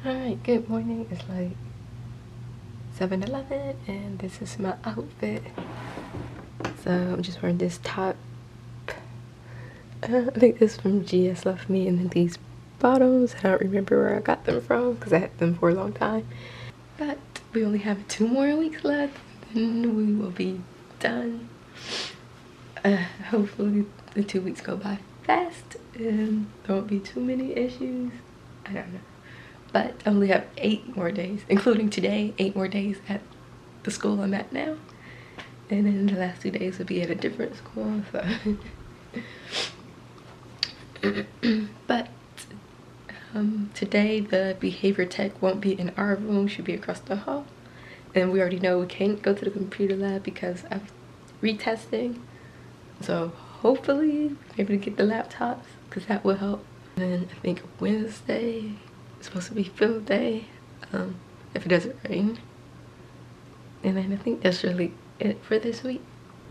Alright, good morning. It's like 7:11 and this is my outfit. So I'm just wearing this top. I think this is from GS left me, and then these bottoms. I don't remember where I got them from because I had them for a long time. But we only have 2 more weeks left and we will be done. Hopefully the 2 weeks go by fast and there won't be too many issues. I don't know. But I only have 8 more days, including today, 8 more days at the school I'm at now. And then the last 2 days will be at a different school, so. But today the behavior tech won't be in our room, should be across the hall. And we already know we can't go to the computer lab because of retesting. So hopefully we're able to get the laptops because that will help. And then I think Wednesday is supposed to be field day, if it doesn't rain. And then I think that's really it for this week.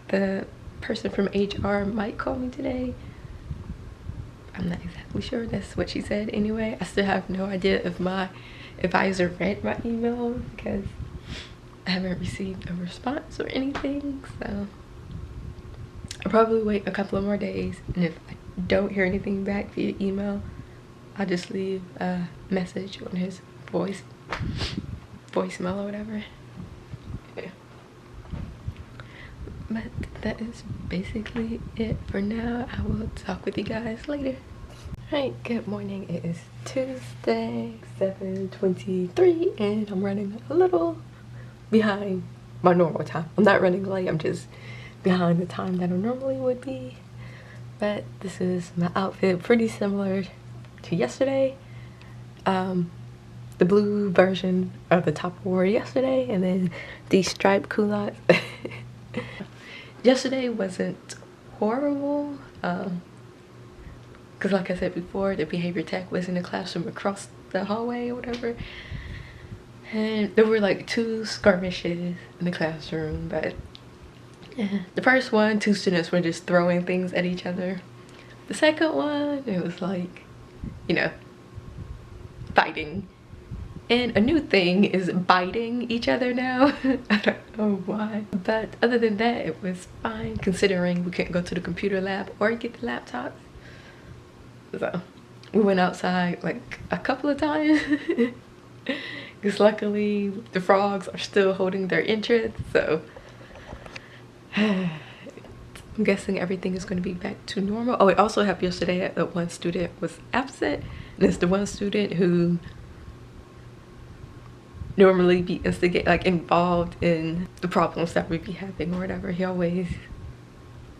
The person from HR might call me today. I'm not exactly sure. That's what she said anyway. I still have no idea if my advisor read my email because I haven't received a response or anything. So I'll probably wait a couple of more days, and if I don't hear anything back via email, I'll just leave a message on his voicemail or whatever. Yeah. But that is basically it for now. I will talk with you guys later. Alright, good morning. It is Tuesday, 7:23, and I'm running a little behind my normal time. I'm not running late, I'm just behind the time that I normally would be. But this is my outfit, pretty similar to yesterday. The blue version of the top I wore yesterday, and then these striped culottes. Yesterday wasn't horrible, because like I said before, the behavior tech was in the classroom across the hallway or whatever, and there were like 2 skirmishes in the classroom. But the first one, 2 students were just throwing things at each other. The second one, it was like, you know, fighting. And a new thing is biting each other now. I don't know why. But other than that, it was fine considering we couldn't go to the computer lab or get the laptops. So we went outside like a couple of times. Because luckily the frogs are still holding their interest. So I'm guessing everything is going to be back to normal. Oh, I also have yesterday that one student was absent. And it's the one student who normally be involved in the problems that we be having or whatever. He always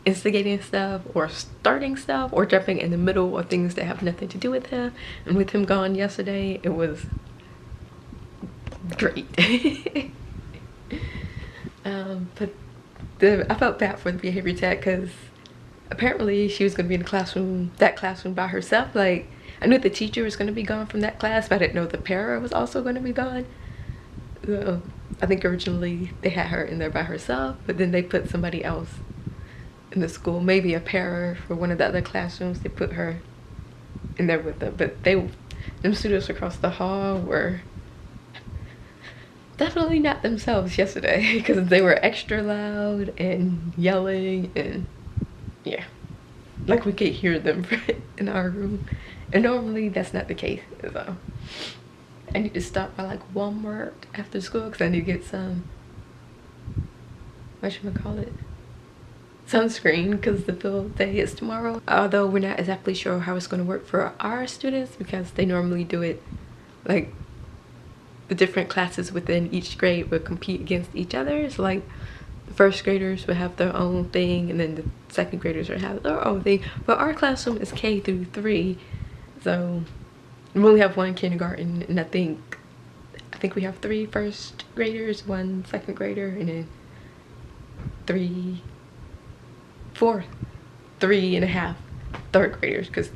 instigating stuff or starting stuff or jumping in the middle of things that have nothing to do with him. And with him gone yesterday, it was great. But I felt bad for the behavior tech because apparently she was going to be in that classroom by herself. Like, I knew the teacher was going to be gone from that class, but I didn't know the para was also going to be gone. I think originally they had her in there by herself, but then they put somebody else in the school, maybe a para for one of the other classrooms. They put her in there with them, but them students across the hall were definitely not themselves yesterday because they were extra loud and yelling, and yeah, like we could hear them in our room, and normally that's not the case. So I need to stop by like Walmart after school because I need to get some, sunscreen, because the field day is tomorrow. Although we're not exactly sure how it's going to work for our students because they normally do it like the different classes within each grade would compete against each other. So like the first graders would have their own thing, and then the second graders would have their own thing. But our classroom is K through 3, so we only have 1 kindergarten, and I think we have 3 first graders, 1 second grader, and then 3 and a half third graders, because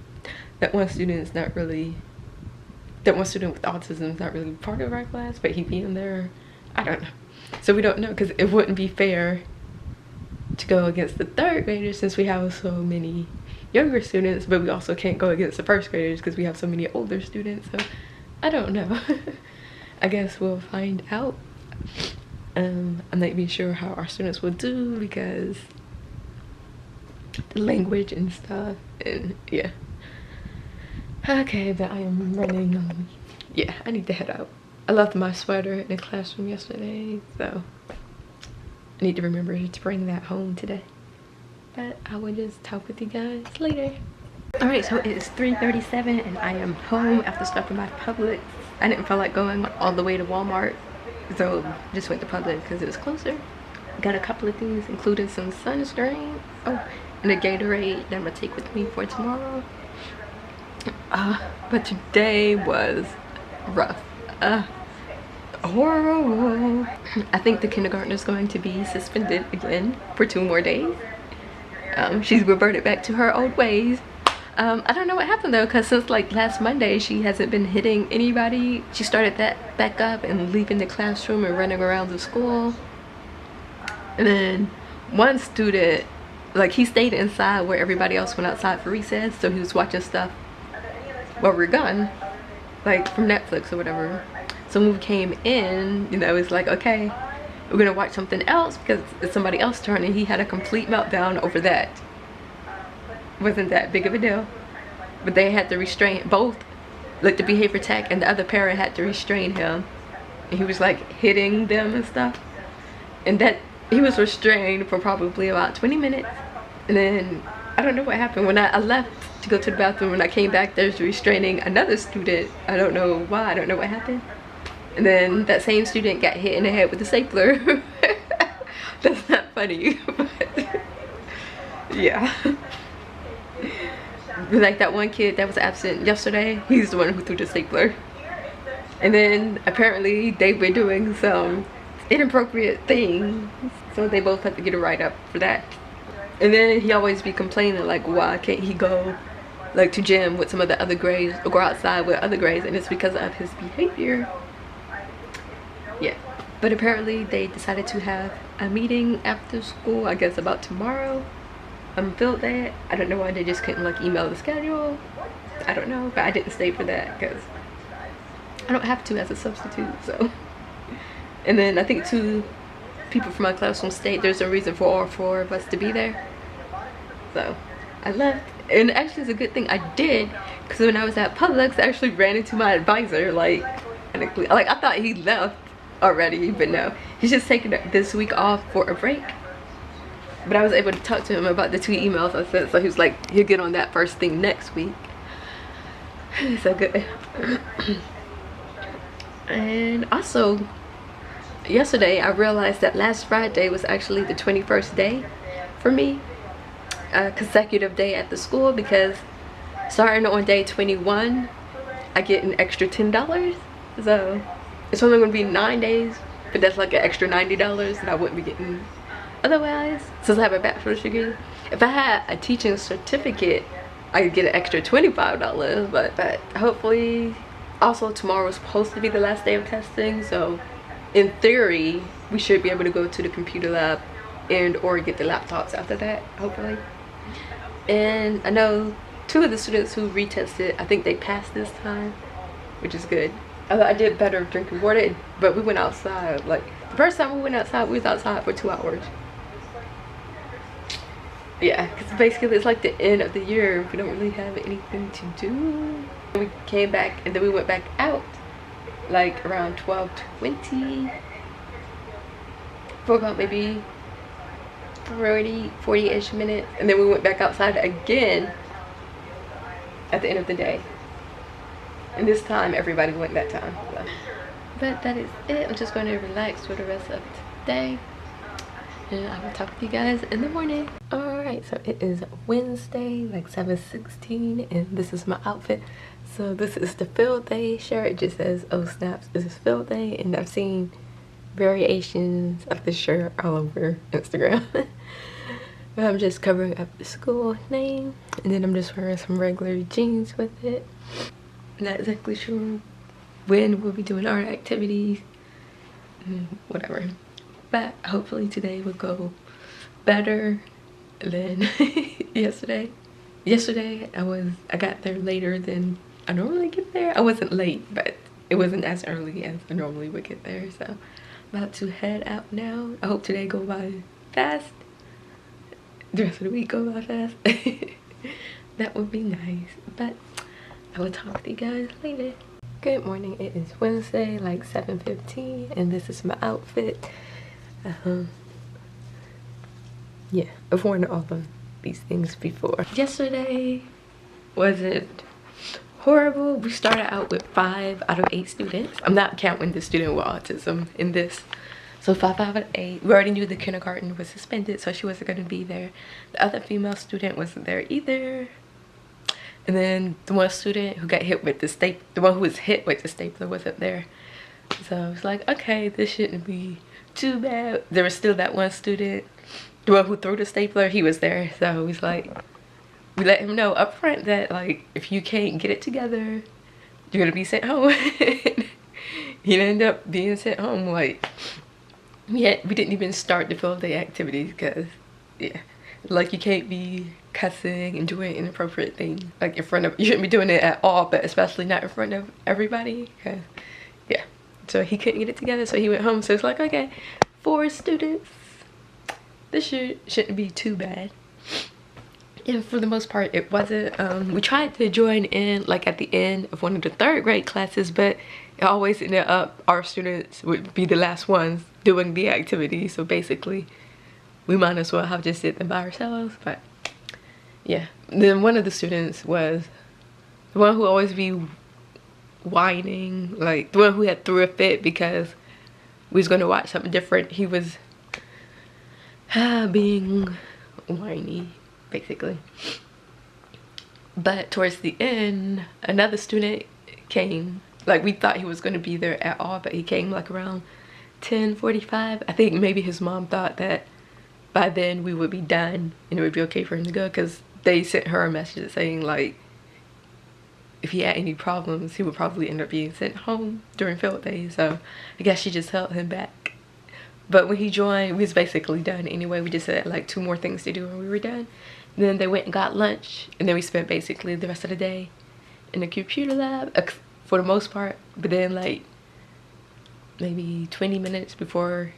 that one student with autism is not really part of our class, but he'd be in there. I don't know. So we don't know, because it wouldn't be fair to go against the third graders since we have so many younger students, but we also can't go against the first graders because we have so many older students. So I don't know. I guess we'll find out. I'm not even sure how our students will do because the language and stuff, and yeah. Okay, but I am running. Yeah, I need to head out. I left my sweater in the classroom yesterday, so I need to remember to bring that home today. But I will just talk with you guys later. Alright, so it is 3:37 and I am home after stopping by Publix. I didn't feel like going all the way to Walmart, so just went to Publix because it was closer. Got a couple of things, including some sunscreen, oh, and a Gatorade that I'm gonna take with me for tomorrow. But today was rough. Horrible. I think the kindergarten is going to be suspended again for 2 more days. She's reverted back to her old ways. I don't know what happened though, because since like last Monday she hasn't been hitting anybody. She started that back up and leaving the classroom and running around the school. And then one student, like, he stayed inside where everybody else went outside for recess, so he was watching stuff while we were gone, like from Netflix or whatever. So when we came in, you know, it's like, okay, we're gonna watch something else because it's somebody else's turn, and he had a complete meltdown over that. Wasn't that big of a deal, but they had to restrain both, like the behavior tech and the other parent had to restrain him, and he was like hitting them and stuff, and that he was restrained for probably about 20 minutes. And then I don't know what happened when I left to go to the bathroom. When I came back, there's restraining another student. I don't know why, I don't know what happened. And then that same student got hit in the head with a stapler. That's not funny, but yeah. Like that one kid that was absent yesterday, he's the one who threw the stapler. And then apparently they were doing some inappropriate things, so they both had to get a write-up for that. And then he always be complaining like, why can't he go like to gym with some of the other grades or go outside with other grades, and it's because of his behavior. Yeah, but apparently they decided to have a meeting after school, I guess about tomorrow. Field day. I don't know why they just couldn't like email the schedule. I don't know, but I didn't stay for that because I don't have to as a substitute. So, and then I think 2 people from my class from state. There's a reason for all 4 of us to be there. So I left, and actually it's a good thing I did, because when I was at Publix, I actually ran into my advisor. Like I thought he left already, but no, he's just taking this week off for a break. But I was able to talk to him about the 2 emails I sent, so he was like, he'll get on that first thing next week. So good. And also, yesterday I realized that last Friday was actually the 21st day for me, a consecutive day at the school, because starting on day 21, I get an extra $10. So it's only gonna be 9 days, but that's like an extra $90 that I wouldn't be getting otherwise, since I have a bachelor's degree. If I had a teaching certificate, I could get an extra $25, but hopefully, also tomorrow is supposed to be the last day of testing, so in theory we should be able to go to the computer lab and or get the laptops after that, hopefully. And I know 2 of the students who retested, I think they passed this time, which is good. I did better drinking water, but we went outside. Like the first time we went outside, we was outside for 2 hours. Yeah, because basically it's like the end of the year. We don't really have anything to do. We came back and then we went back out like around 12:20 for about maybe 40-ish minutes, and then we went back outside again at the end of the day. And this time everybody went that time. So. But that is it. I'm just going to relax for the rest of today, and I will talk to you guys in the morning. Alright, so it is Wednesday, like 7:16, and this is my outfit. So this is the field day shirt. It just says, oh snaps, this is field day, and I've seen variations of this shirt all over Instagram. But I'm just covering up the school name, and then I'm just wearing some regular jeans with it. Not exactly sure when we'll be doing art activities, whatever, but hopefully today will go better than yesterday. I got there later than I normally get there. I wasn't late, but it wasn't as early as I normally would get there. So I'm about to head out now. I hope today go by fast. The rest of the week go by fast. That would be nice. But I will talk to you guys later. Good morning. It is Wednesday, like 7:15, and this is my outfit. Yeah, I've worn all of these things before. Yesterday wasn't horrible. We started out with 5 out of 8 students. I'm not counting the student with autism in this. So 5 out of 8. We already knew the kindergarten was suspended, so she wasn't going to be there. The other female student wasn't there either. And then the one student who got hit with the stapler, the one who was hit with the stapler wasn't there. So I was like, okay, this shouldn't be too bad. There was still that one student, the one who threw the stapler, he was there. So it was like, we let him know up front that like, if you can't get it together, you're gonna be sent home. He ended up being sent home. Like, yeah, we didn't even start the field day activities because, yeah, like you can't be cussing and doing inappropriate things like in front of, you shouldn't be doing it at all, but especially not in front of everybody. Cause yeah, so he couldn't get it together, so he went home. So it's like, okay, 4 students, this shouldn't be too bad. And for the most part it wasn't. We tried to join in like at the end of one of the 3rd grade classes, but it always ended up our students would be the last ones doing the activity, so basically we might as well have just did them by ourselves. But yeah, then one of the students was the one who always be whining, like the one who had threw a fit because we was going to watch something different. He was being whiny basically. But towards the end, another student came. Like, we thought he was going to be there at all, but he came like around 10:45. I think maybe his mom thought that by then we would be done and it would be okay for him to go, because they sent her a message saying like if he had any problems he would probably end up being sent home during field day. So I guess she just held him back. But when he joined, we was basically done anyway. We just had like 2 more things to do and we were done. And then they went and got lunch, and then we spent basically the rest of the day in the computer lab for the most part. But then like maybe 20 minutes before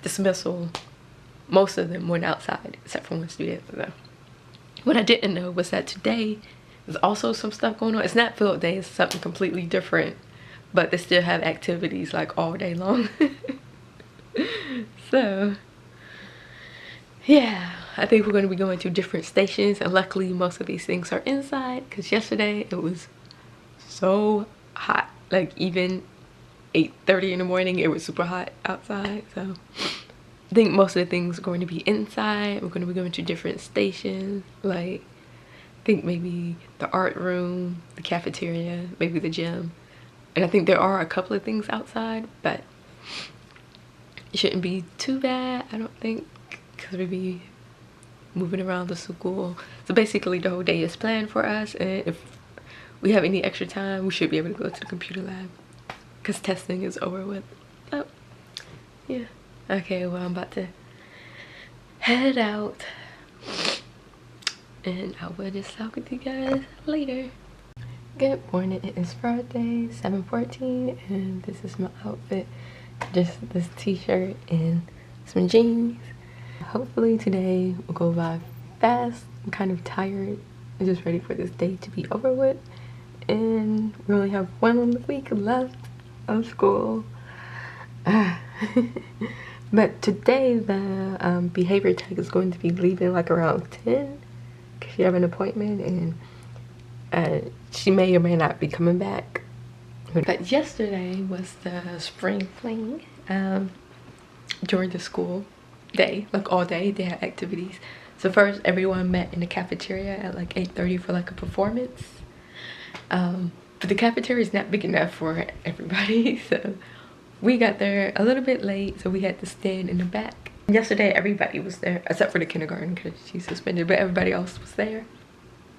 dismissal, most of them went outside except for one student. So what I didn't know was that today there's also some stuff going on. It's not field day, it's something completely different, but they still have activities like all day long. So yeah, I think we're going to be going to different stations, and luckily most of these things are inside, because yesterday it was so hot. Like even 8:30 in the morning it was super hot outside. So I think most of the things are going to be inside. We're going to be going to different stations, like I think maybe the art room, the cafeteria, maybe the gym. And I think there are a couple of things outside, but it shouldn't be too bad, I don't think, because we'll be moving around the school. So basically the whole day is planned for us, and if we have any extra time we should be able to go to the computer lab because testing is over with. Oh yeah, okay, well I'm about to head out and I will just talk with you guys later. Good morning, it is Friday, 7:14, and this is my outfit. Just this t-shirt and some jeans. Hopefully today will go by fast. I'm kind of tired. I'm just ready for this day to be over with. And we only have 1 week left of school. But today the behavior tech is going to be leaving like around 10 because she have an appointment, and she may or may not be coming back. But yesterday was the spring fling. During the school day, like all day, they had activities. So first everyone met in the cafeteria at like 8:30 for like a performance. But the cafeteria is not big enough for everybody, so we got there a little bit late, so we had to stand in the back. Yesterday everybody was there except for the kindergarten because she's suspended, but everybody else was there.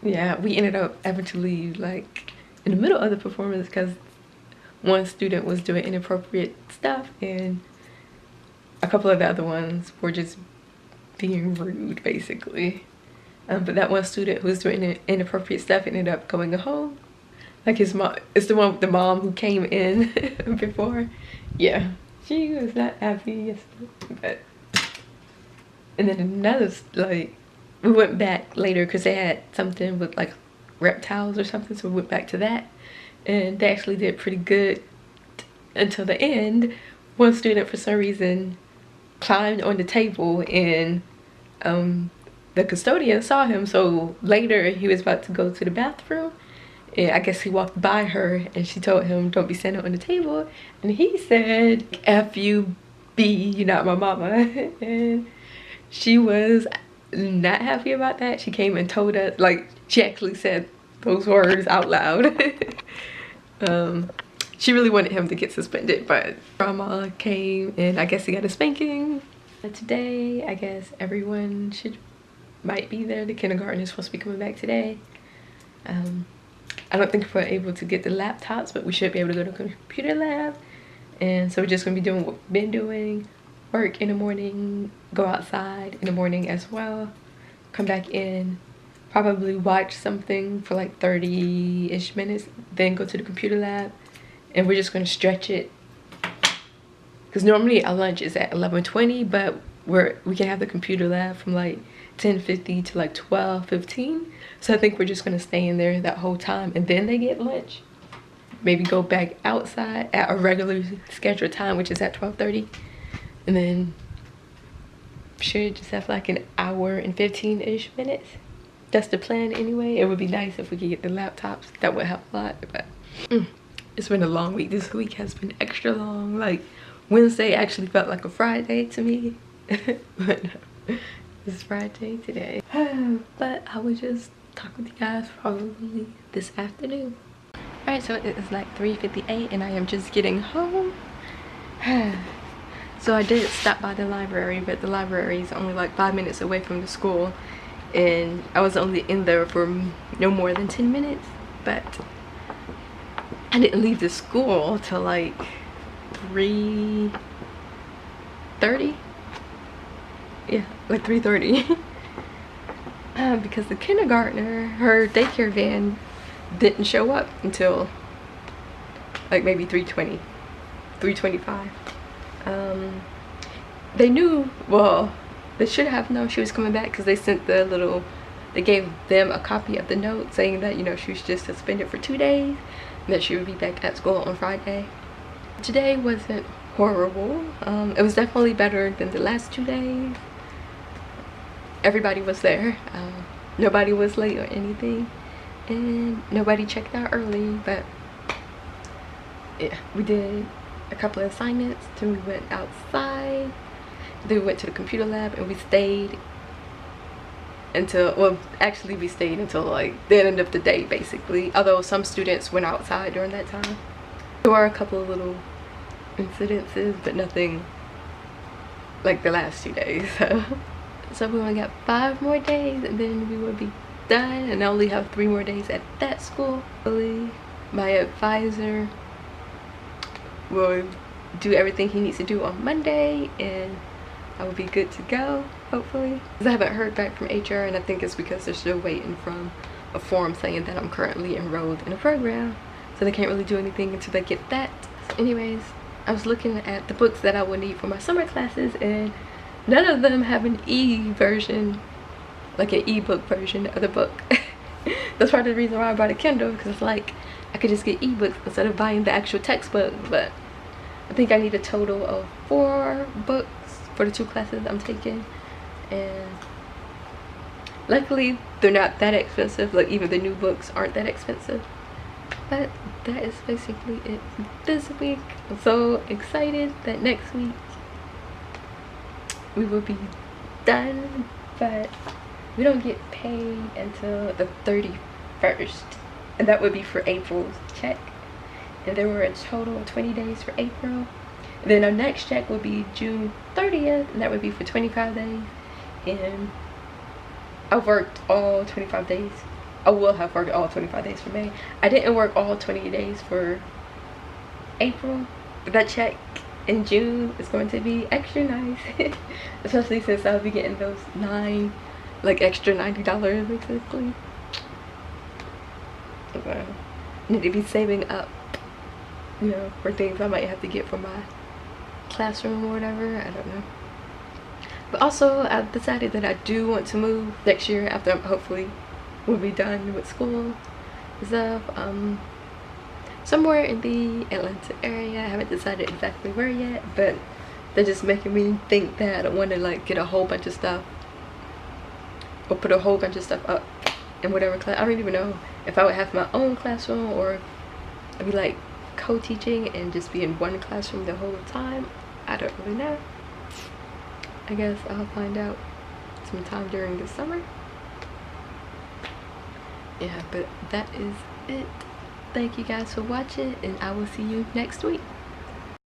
Yeah, we ended up having to leave like in the middle of the performance because one student was doing inappropriate stuff and a couple of the other ones were just being rude basically. But that one student who was doing inappropriate stuff ended up going home. Like his mom, it's the one with the mom who came in before. Yeah, she was not happy yesterday. But and then another, like, we went back later because they had something with like reptiles or something, so we went back to that, and they actually did pretty good until the end. One student for some reason climbed on the table, and the custodian saw him, so later he was about to go to the bathroom, and I guess he walked by her and she told him, don't be standing on the table, and he said, F you B, you're not my mama. And she was not happy about that. She came and told us, like, she actually said those words out loud. She really wanted him to get suspended, but drama came and I guess he got a spanking. Today, I guess everyone might be there. The kindergarten is supposed to be coming back today. I don't think we're able to get the laptops, but we should be able to go to the computer lab. And so we're just gonna be doing what we've been doing. Work in the morning, go outside in the morning as well, come back in, probably watch something for like 30-ish minutes, then go to the computer lab, and we're just gonna stretch it. Because normally our lunch is at 11:20, but we can have the computer lab from like 10:50 to like 12:15. So I think we're just gonna stay in there that whole time, and then they get lunch. Maybe go back outside at a regular scheduled time, which is at 12:30. And then should just have like an hour and 15-ish minutes. That's the plan anyway. It would be nice if we could get the laptops. That would help a lot. But it's been a long week. This week has been extra long. Like Wednesday actually felt like a Friday to me. But no, it's Friday today. But I would just talk with you guys probably this afternoon. Alright, so it is like 3:58 and I am just getting home. So I did stop by the library, but the library is only like 5 minutes away from the school, and I was only in there for no more than 10 minutes, but I didn't leave the school till like 3:30. Yeah, like 3:30. Because the kindergartner, her daycare van didn't show up until like maybe 3:20, 3:25. They knew, well, they should have known she was coming back because they sent they gave them a copy of the note saying that, you know, she was just suspended for 2 days and that she would be back at school on Friday. Today wasn't horrible. It was definitely better than the last 2 days. Everybody was there. Nobody was late or anything, and nobody checked out early, but yeah, we did a couple of assignments, then we went outside, then we went to the computer lab, and we stayed until, well, actually we stayed until like the end of the day basically, although some students went outside during that time. There were a couple of little incidences, but nothing like the last 2 days. So we only got 5 more days and then we will be done, and I only have 3 more days at that school. My advisor will do everything he needs to do on Monday and I will be good to go, hopefully. Because I haven't heard back from HR, and I think it's because they're still waiting from a form saying that I'm currently enrolled in a program, so they can't really do anything until they get that. So anyways, I was looking at the books that I would need for my summer classes, and none of them have an e-version, like an e-book version of the book. That's part of the reason why I bought a Kindle, because it's like I could just get e-books instead of buying the actual textbook. But I think I need a total of 4 books for the 2 classes I'm taking, and luckily they're not that expensive. Like even the new books aren't that expensive. But that is basically it this week. I'm so excited that next week we will be done, but we don't get paid until the 31st, and that would be for April's check. And there were a total of 20 days for April. And then our next check will be June 30th, and that would be for 25 days. And I've worked all 25 days. I will have worked all 25 days for May. I didn't work all 20 days for April, but that check in June is going to be extra nice. Especially since I'll be getting those extra $90 basically. Well, need to be saving up, you know, for things I might have to get for my classroom or whatever. I don't know. But also, I've decided that I do want to move next year after I'm hopefully will be done with school and stuff. Somewhere in the Atlanta area. I haven't decided exactly where yet, but they're just making me think that I don't want to like get a whole bunch of stuff or put a whole bunch of stuff up in whatever class. I don't even know if I would have my own classroom or I'd be like co-teaching and just be in one classroom the whole time. I don't really know. I guess I'll find out sometime during the summer. Yeah, but that is it. Thank you guys for watching, and I will see you next week.